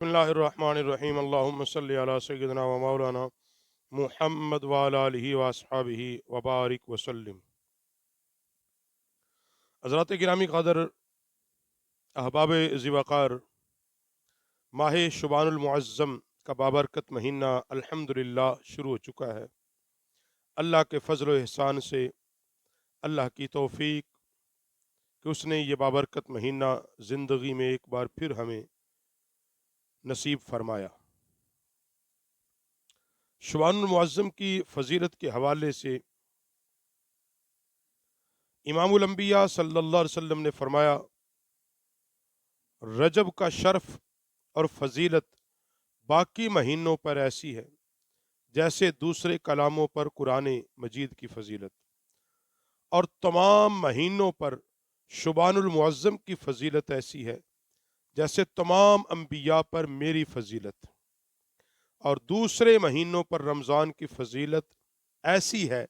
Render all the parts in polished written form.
बिस्मिल्लाहिर्रहमानिर्रहीम अल्लाहुम्मा सल्लि अला सय्यिदिना व मौलाना मुहम्मद व अला आलिहि व अस्हाबिहि व बारिक व सल्लिम। हज़रात गिरामी क़दर, अहबाब ज़िवक़ार, माह शुबानुल मुअज़्ज़म का बाबरकत महीना अल्हम्दुलिल्लाह शुरू हो चुका है। अल्लाह के फ़ज़ल व एहसान से, अल्लाह की तौफ़ीक कि उसने ये बाबरकत महीना ज़िंदगी में एक बार फिर हमें नसीब फरमाया। शुबानुल मुअज़्ज़म की फ़जीलत के हवाले से इमामुल अंबिया सल्लल्लाहु अलैहि वसल्लम ने फरमाया, रजब का शर्फ और फजीलत बाकी महीनों पर ऐसी है जैसे दूसरे कलामों पर कुरान मजीद की फजीलत, और तमाम महीनों पर शुबानुल मुअज़्ज़म की फजीलत ऐसी है जैसे तमाम अंबिया पर मेरी फजीलत, और दूसरे महीनों पर रमज़ान की फजीलत ऐसी है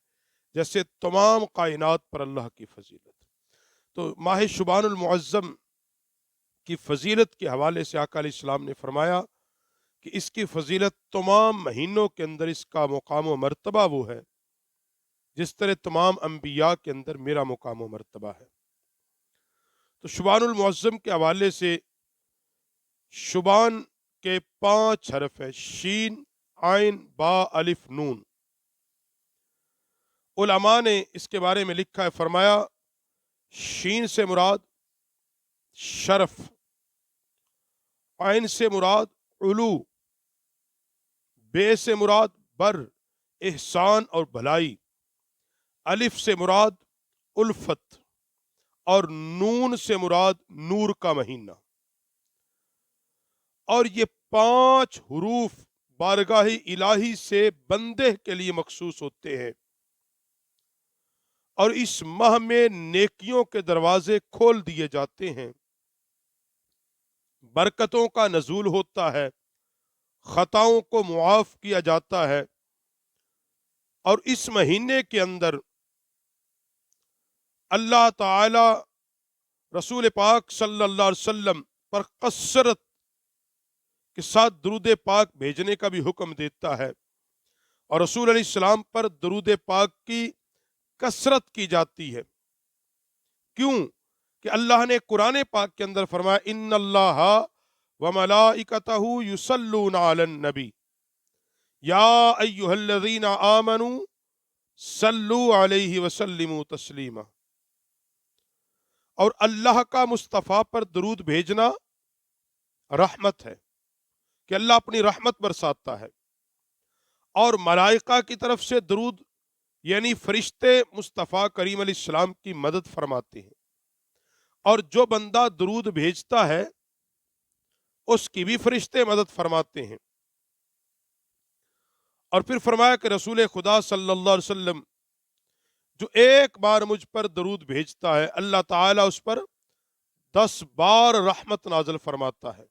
जैसे तमाम कायनात पर अल्लाह की फजीलत। तो माह शुबानुल मुअज़्ज़म की फजीलत के हवाले से आका अलैहिस्सलाम ने फरमाया कि इसकी फजीलत तमाम महीनों के अंदर इसका मुकाम व मर्तबा वो है जिस तरह तमाम अंबिया के अंदर मेरा मुकाम व मर्तबा है। तो शुबानुल मुअज़्ज़म के हवाले से शुबान के 5 हरफ है, शीन, आइन, बा, अलिफ, नून। उलमा ने इसके बारे में लिखा है, फरमाया शीन से मुराद शरफ, आइन से मुराद उलू, बे से मुराद बर, एहसान और भलाई, अलिफ से मुराद उल्फत, और नून से मुराद नूर का महीना। और ये 5 हुरूफ बारगाही इलाही से बंदे के लिए मखसूस होते हैं, और इस माह में नेकियों के दरवाजे खोल दिए जाते हैं, बरकतों का नजूल होता है, खताओं को मुआफ किया जाता है, और इस महीने के अंदर अल्लाह ताला रसूल पाक सल्लल्लाहु अलैहि वसल्लम पर कसरत के साथ दरूद पाक भेजने का भी हुक्म देता है, और रसूल अलैहिस्सलाम पर दरूद पाक की कसरत की जाती है। क्यों? कि अल्लाह ने कुरान पाक के अंदर फरमाया, इन्नल्लाह व मलाइकतहु युसल्लूना अलन नबी या अय्युहल्लज़ीना आमनू सल्लू अलैहि वसल्लिमू तस्लीमा। और अल्लाह का मुस्तफ़ा पर दरूद भेजना रहमत है कि अल्लाह अपनी रहमत बरसाता है, और मलाइका की तरफ से दरूद यानी फरिश्ते मुस्तफ़ा करीम अलैहिस्सलाम की मदद फरमाते हैं, और जो बंदा दरूद भेजता है उसकी भी फरिश्ते मदद फरमाते हैं। और फिर फरमाया कि रसूल खुदा सल्लल्लाहु अलैहि वसल्लम जो एक बार मुझ पर दरूद भेजता है, अल्लाह ताला उस पर 10 बार रहमत नाज़िल फरमाता है।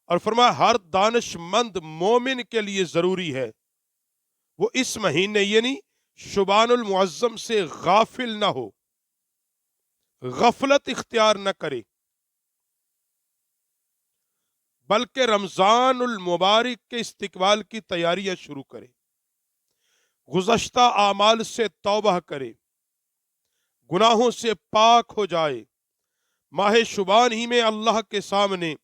और फरमाया हर दानिशमंद मोमिन के लिए जरूरी है वो इस महीने यानी शुबानुल मुअज़्ज़म से गाफिल ना हो, गफलत इख्तियार न करे, बल्कि रमजानुल मुबारक के इस्तिकबाल की तैयारियां शुरू करे, गुज़श्ता आमाल से तौबा करे, गुनाहों से पाक हो जाए, माह शुबान ही में अल्लाह के सामने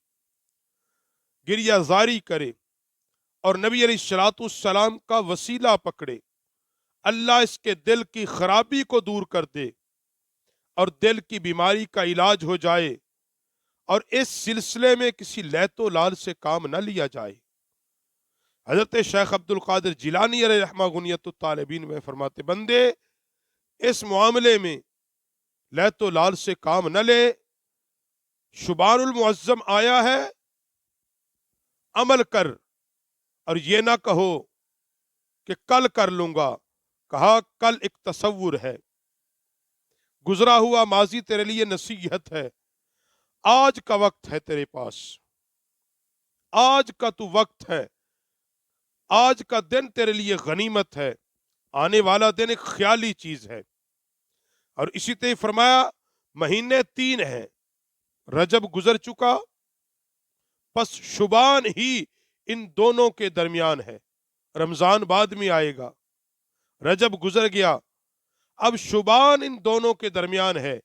गिरियाजारी करे, और नबी अलैहिस्सलाम का वसीला पकड़े। अल्लाह इसके दिल की खराबी को दूर कर दे और दिल की बीमारी का इलाज हो जाए, और इस सिलसिले में किसी लैतो लाल से काम न लिया जाए। हजरत शेख अब्दुल कादिर जिलानी रहमा गुनियतुत तालिबीन में फरमाते, बंदे इस मामले में लैतो लाल से काम न ले, शुबानुल मुअज़्ज़म आया है, अमल कर, और ये ना कहो कि कल कर लूंगा। कहा कल एक तसव्वुर है, गुजरा हुआ माजी तेरे लिए नसीहत है, आज का वक्त है तेरे पास, आज का तू वक्त है, आज का दिन तेरे लिए गनीमत है, आने वाला दिन एक ख्याली चीज है। और इसी तरह फरमाया महीने 3 हैं, रजब गुजर चुका, پس شبان ہی ان دونوں کے درمیان ہے. رمضان بعد میں آئے گا، رجب گزر گیا، اب شبان ان دونوں کے درمیان ہے.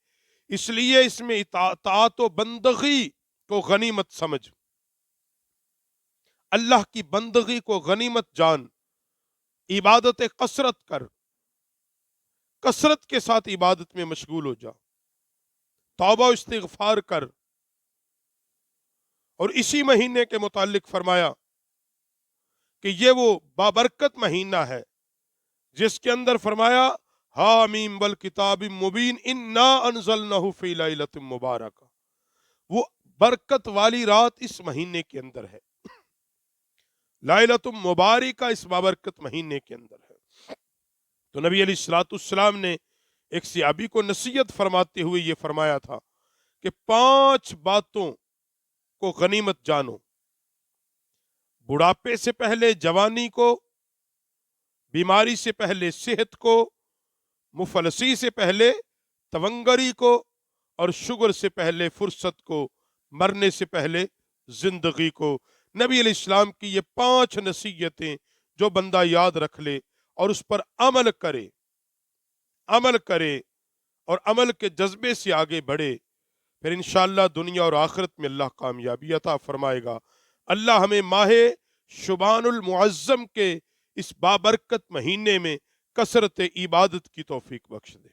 اس لیے اس میں اطاعت و بندگی کو غنیمت سمجھ، اللہ کی بندگی کو غنیمت جان، عبادت کثرت کر، کثرت کے ساتھ عبادت میں مشغول ہو جا، توبہ و استغفار کر. اور اسی مہینے کے متعلق فرمایا کہ یہ وہ بابرکت مہینہ ہے جس کے اندر فرمایا حامیم والکتاب مبین انا انزلنہ فی لیلۃ مبارکہ. وہ برکت والی رات اس مہینے کے اندر ہے، لیلۃ مبارکہ اس بابرکت مہینے کے اندر ہے. تو نبی علیہ الصلوۃ والسلام نے ایک صحابی کو نصیحت فرماتے ہوئے یہ فرمایا تھا کہ 5 باتوں کو غنیمت جانو: بڑھاپے سے پہلے جوانی کو، بیماری سے پہلے صحت کو، مفلسی سے پہلے تونگری کو، اور شگر سے پہلے فرصت کو، مرنے سے پہلے زندگی کو. نبی علیہ السلام کی یہ 5 نصیحتیں جو بندہ یاد رکھ لے اور اس پر عمل کرے اور عمل کے جذبے سے آگے بڑھے، پھر انشاءاللہ دنیا اور آخرت میں اللہ کامیابی عطا فرمائے گا. اللہ ہمیں ماہ شبان المعظم کے اس بابرکت مہینے میں کثرت عبادت کی توفیق بخش دے.